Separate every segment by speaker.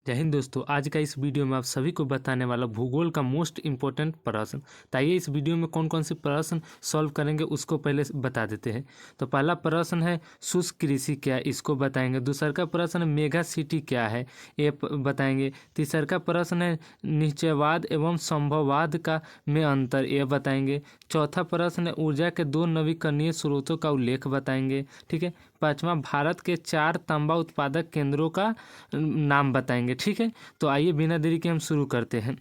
Speaker 1: जय हिंद दोस्तों। आज का इस वीडियो में आप सभी को बताने वाला भूगोल का मोस्ट इम्पोर्टेंट प्रश्न। तो आइए इस वीडियो में कौन कौन से प्रश्न सॉल्व करेंगे उसको पहले बता देते हैं। तो पहला प्रश्न है शुष्क कृषि क्या है, इसको बताएंगे। दूसरा का प्रश्न है मेगा सिटी क्या है, ये बताएंगे। तीसरा का प्रश्न है निश्चयवाद एवं संभववाद का में अंतर, ये बताएंगे। चौथा प्रश्न है ऊर्जा के दो नवीकरणीय स्रोतों का उल्लेख बताएंगे। ठीक है। पांचवा भारत के 4 तांबा उत्पादक केंद्रों का नाम बताएंगे। ठीक है। तो आइए बिना देरी के हम शुरू करते हैं,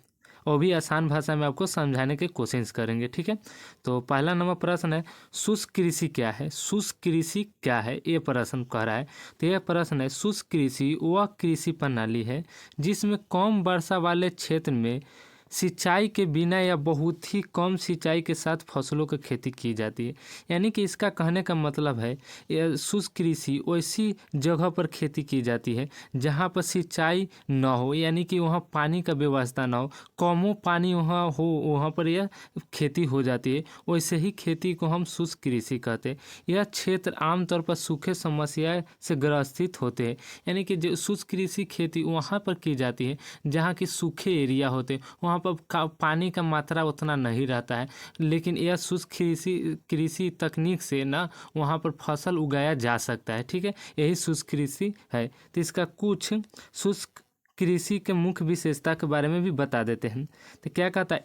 Speaker 1: और भी आसान भाषा में आपको समझाने की कोशिश करेंगे। ठीक है। तो पहला नंबर प्रश्न है शुष्क कृषि क्या है। शुष्क कृषि क्या है, ये प्रश्न कह रहा है। तो यह प्रश्न है शुष्क कृषि वह कृषि प्रणाली है जिसमें कम वर्षा वाले क्षेत्र में सिंचाई के बिना या बहुत ही कम सिंचाई के साथ फसलों की खेती की जाती है। यानी कि इसका कहने का मतलब है यह शुष्क कृषि वैसी जगह पर खेती की जाती है जहाँ पर सिंचाई न हो, यानी कि वहाँ पानी का व्यवस्था ना हो, कमो पानी वहाँ हो, वहाँ पर यह खेती हो जाती है। वैसे ही खेती को हम शुष्क कृषि कहते हैं। यह क्षेत्र आमतौर पर सूखे समस्या से ग्रसित होते हैं। यानी कि जो शुष्क कृषि खेती वहाँ पर की जाती है जहाँ की सूखे एरिया होते हैं, वहाँ पर पानी का मात्रा उतना नहीं रहता है, लेकिन यह शुष्क कृषि तकनीक से ना वहाँ पर फसल उगाया जा सकता है। ठीक है, यही शुष्क कृषि है। तो इसका कुछ शुष्क कृषि के मुख्य विशेषता के बारे में भी बता देते हैं। तो क्या कहता है,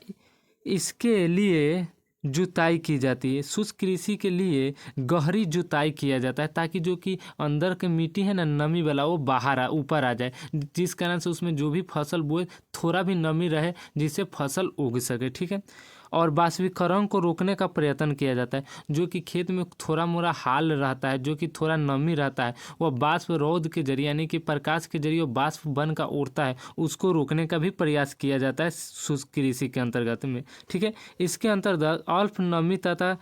Speaker 1: इसके लिए जुताई की जाती है। शुष्क कृषि के लिए गहरी जुताई किया जाता है ताकि जो कि अंदर के मिट्टी है ना नमी वाला, वो बाहर ऊपर आ जाए, जिस कारण से उसमें जो भी फसल बोए थोड़ा भी नमी रहे जिससे फसल उग सके। ठीक है। और वाष्पीकरण को रोकने का प्रयत्न किया जाता है। जो कि खेत में थोड़ा मोड़ा हाल रहता है, जो कि थोड़ा नमी रहता है, वह वाष्प रोध के जरिए यानी कि प्रकाश के जरिए वाष्प बन का उड़ता है, उसको रोकने का भी प्रयास किया जाता है शुष्क कृषि के अंतर्गत में। ठीक है। इसके अंतर्गत अल्प नमी तथा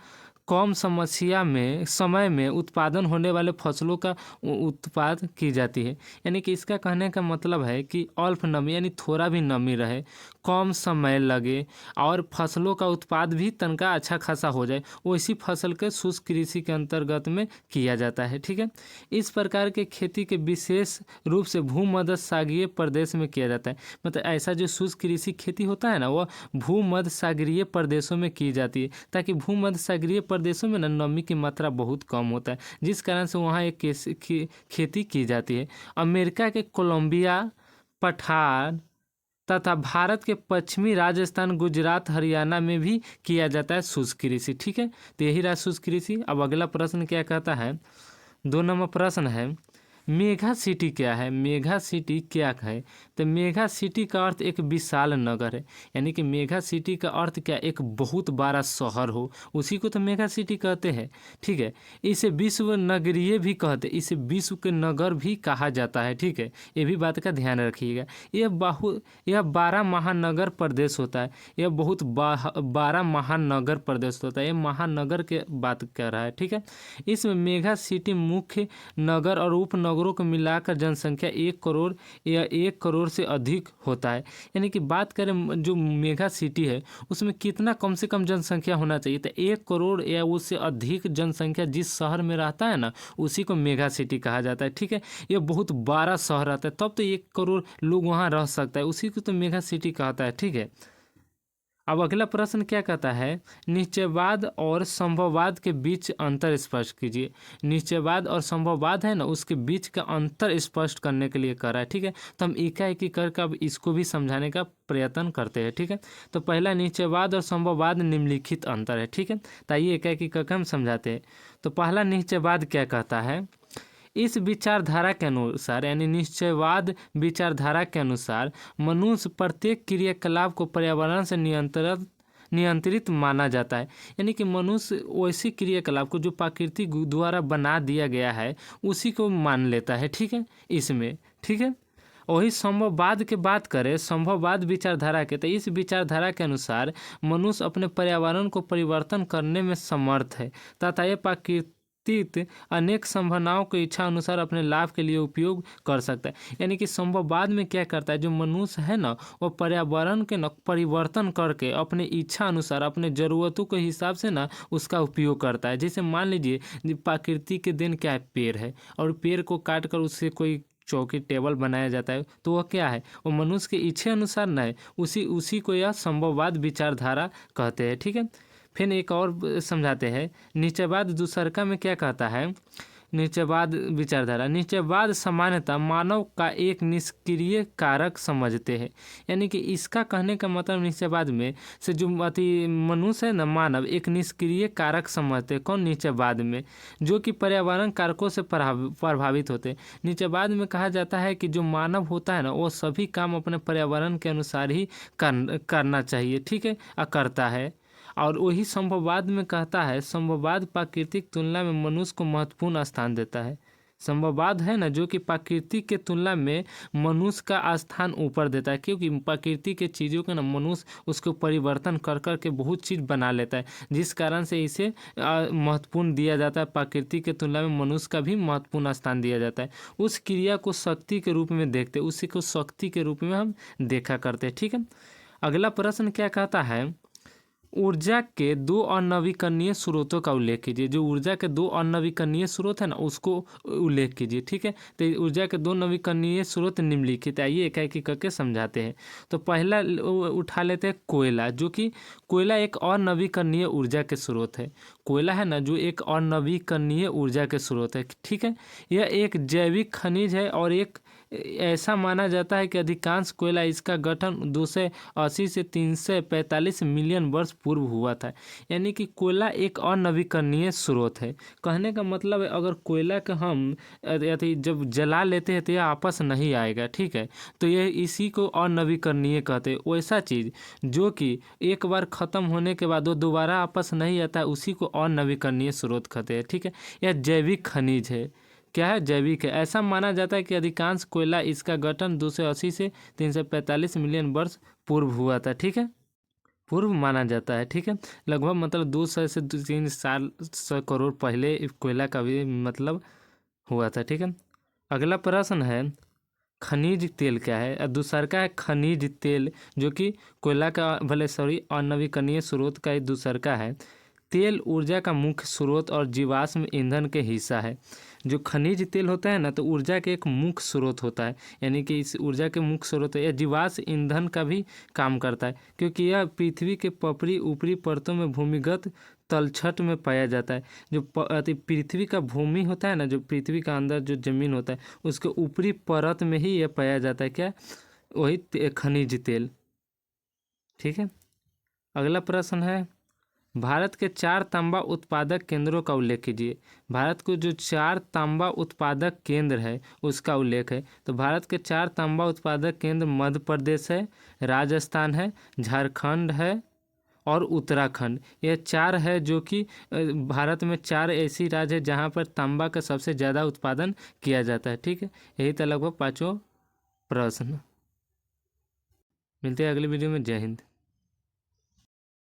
Speaker 1: कम समय में उत्पादन होने वाले फसलों का उत्पाद की जाती है। यानी कि इसका कहने का मतलब है कि अल्प नमी यानी थोड़ा भी नमी रहे, कम समय लगे और फसलों का उत्पाद भी तनका अच्छा खासा हो जाए, वैसी फसल के शुष्क कृषि के अंतर्गत में किया जाता है। ठीक है। इस प्रकार के खेती के विशेष रूप से भूमध्य सागरीय प्रदेश में किया जाता है। मतलब ऐसा जो शुष्क कृषि खेती होता है ना, वह भूमध्य सागरीय प्रदेशों में की जाती है, ताकि भूमध्य सागरीय प्रदेशों में ना नमी की मात्रा बहुत कम होता है, जिस कारण से वहाँ एक खेती की जाती है। अमेरिका के कोलंबिया, पठार तथा भारत के पश्चिमी राजस्थान, गुजरात, हरियाणा में भी किया जाता है शुष्क कृषि। ठीक है। तो यही रहा शुष्क कृषि। अब अगला प्रश्न क्या कहता है, 2 नंबर प्रश्न है मेगा सिटी क्या है। मेगा सिटी क्या है। तो मेगा सिटी का अर्थ एक विशाल नगर है। यानी कि मेगा सिटी का अर्थ क्या, एक बहुत बड़ा शहर हो, उसी को तो मेगा सिटी कहते हैं। ठीक है। इसे विश्व नगरीय भी कहते हैं, इसे विश्व के नगर भी कहा जाता है। ठीक है, ये भी बात का ध्यान रखिएगा। यह 12 महानगर प्रदेश होता है। यह बहुत 12 महानगर प्रदेश होता है। यह महानगर के बात कर रहा है। ठीक है। इसमें मेगा सिटी मुख्य नगर और उपनगरों को मिलाकर जनसंख्या 1 करोड़ या 1 करोड़ से अधिक होता है। यानी कि बात करें जो मेगा सिटी है उसमें कितना कम से कम जनसंख्या होना चाहिए, तो 1 करोड़ या उससे अधिक जनसंख्या जिस शहर में रहता है ना, उसी को मेगा सिटी कहा जाता है। ठीक है। ये बहुत बड़ा शहर रहता है, तब तो 1 करोड़ लोग वहाँ रह सकता है, उसी को तो मेगा सिटी कहता है। ठीक है। अब अगला प्रश्न क्या कहता है, निश्चयवाद और संभववाद के बीच अंतर स्पष्ट कीजिए। निश्चयवाद और संभववाद है ना, उसके बीच का अंतर स्पष्ट करने के लिए कर रहा है। ठीक है। तो हम एकाएकी करके अब इसको भी समझाने का प्रयत्न करते हैं। ठीक है। तो पहला निश्चयवाद और संभववाद निम्नलिखित अंतर है। ठीक है। तो आइए एकाएकी करके हम समझाते हैं। तो पहला निश्चयवाद क्या कहता है, इस विचारधारा के अनुसार यानी निश्चयवाद विचारधारा के अनुसार मनुष्य प्रत्येक क्रियाकलाप को पर्यावरण से नियंत्रित माना जाता है। यानी कि मनुष्य वैसी क्रियाकलाप को जो प्रकृति द्वारा बना दिया गया है उसी को मान लेता है। ठीक है। इसमें ठीक है। वही संभववाद के बात करें, संभववाद विचारधारा के, तो इस विचारधारा के अनुसार मनुष्य अपने पर्यावरण को परिवर्तन करने में समर्थ है तथा यह प्रकृति अनेक संभावनाओं को इच्छा अनुसार अपने लाभ के लिए उपयोग कर सकता है। यानी कि संभववाद में क्या करता है, जो मनुष्य है ना, वो पर्यावरण के ना परिवर्तन करके अपने इच्छा अनुसार अपने ज़रूरतों के हिसाब से ना उसका उपयोग करता है। जैसे मान लीजिए प्रकृति के देन क्या है, पेड़ है, और पेड़ को काट कर उससे कोई चौकी टेबल बनाया जाता है, तो वह क्या है, वो मनुष्य की इच्छा अनुसार न है, उसी को यह संभववाद विचारधारा कहते हैं। ठीक है, फिर एक और समझाते हैं, नीचेवाद दूसरका में क्या कहता है, नीचेवाद विचारधारा, नीचेवाद सामान्यतः मानव का एक निष्क्रिय कारक समझते हैं। यानी कि इसका कहने का मतलब नीचेवाद में से जो मनुष्य है ना, मानव एक निष्क्रिय कारक समझते हैं। कौन, नीचेवाद में, जो कि पर्यावरण कारकों से प्रभावित होते हैं। नीचेवाद में कहा जाता है कि जो मानव होता है ना, वो सभी काम अपने पर्यावरण के अनुसार ही करना चाहिए। ठीक है, करता है। और वही संभववाद में कहता है, संभववाद प्राकृतिक तुलना में मनुष्य को महत्वपूर्ण स्थान देता है। संभववाद है ना, जो कि प्रकृति के तुलना में मनुष्य का स्थान ऊपर देता है, क्योंकि प्रकृति के चीज़ों के ना मनुष्य उसको परिवर्तन कर कर के बहुत चीज़ बना लेता है, जिस कारण से इसे महत्वपूर्ण दिया जाता है। प्रकृति के तुलना में मनुष्य का भी महत्वपूर्ण स्थान दिया जाता है। उस क्रिया को शक्ति के रूप में देखते, उसी को शक्ति के रूप में हम देखा करते हैं। ठीक है, अगला प्रश्न क्या कहता है, ऊर्जा के दो अनवीकरणीय स्रोतों का उल्लेख कीजिए। जो ऊर्जा के दो अनवीकरणीय स्रोत है ना, उसको उल्लेख कीजिए। ठीक है, तो ऊर्जा के दो नवीकरणीय स्रोत निम्नलिखित, आइए एक एक करके समझाते हैं। तो पहला उठा लेते हैं कोयला, जो कि कोयला एक और नवीकरणीय ऊर्जा के स्रोत है। कोयला है ना, जो एक और नवीकरणीय ऊर्जा के स्रोत है। ठीक है, यह एक जैविक खनिज है और एक ऐसा माना जाता है कि अधिकांश कोयला इसका गठन 280 से 345 मिलियन वर्ष पूर्व हुआ था। यानी कि कोयला एक अनवीकरणीय स्रोत है। कहने का मतलब है, अगर कोयला का हम जब जला लेते हैं तो यह आपस नहीं आएगा। ठीक है, तो यह इसी को अनवीकरणीय कहते हैं। वैसा चीज़ जो कि एक बार ख़त्म होने के बाद वो दोबारा आपस नहीं आता है, उसी को अनवीकरणीय स्रोत कहते हैं। ठीक है, यह जैविक खनिज है। क्या है, जैविक है। ऐसा माना जाता है कि अधिकांश कोयला इसका गठन 280 से 345 मिलियन वर्ष पूर्व हुआ था। ठीक है, पूर्व माना जाता है। ठीक है, लगभग मतलब 200 से 300 करोड़ पहले कोयला का भी मतलब हुआ था। ठीक है, अगला प्रश्न है, खनिज तेल क्या है। दूसरा का है खनिज तेल, जो कि कोयला का अनवीकरणीय स्रोत का दूसरा का है। तेल ऊर्जा का मुख्य स्रोत और जीवाश्म ईंधन के हिस्सा है। जो खनिज तेल होता है ना, तो ऊर्जा के एक मुख्य स्रोत होता है। यानी कि इस ऊर्जा के मुख्य स्रोत है, यह जीवाश्म ईंधन का भी काम करता है, क्योंकि यह पृथ्वी के ऊपरी परतों में भूमिगत तलछट में पाया जाता है। जो पृथ्वी का भूमि होता है ना, जो पृथ्वी का अंदर जो जमीन होता है, उसके ऊपरी परत में ही यह पाया जाता है। क्या, वही खनिज तेल। ठीक है, अगला प्रश्न है, भारत के 4 तांबा उत्पादक केंद्रों का उल्लेख कीजिए। भारत को जो 4 तांबा उत्पादक केंद्र है उसका उल्लेख है। तो भारत के 4 तांबा उत्पादक केंद्र मध्य प्रदेश है, राजस्थान है, झारखंड है और उत्तराखंड। यह 4 है, जो कि भारत में 4 ऐसी राज्य है जहाँ पर तांबा का सबसे ज़्यादा उत्पादन किया जाता है। ठीक है, यही था लगभग 5 प्रश्न। मिलते हैं अगले वीडियो में। जय हिंद।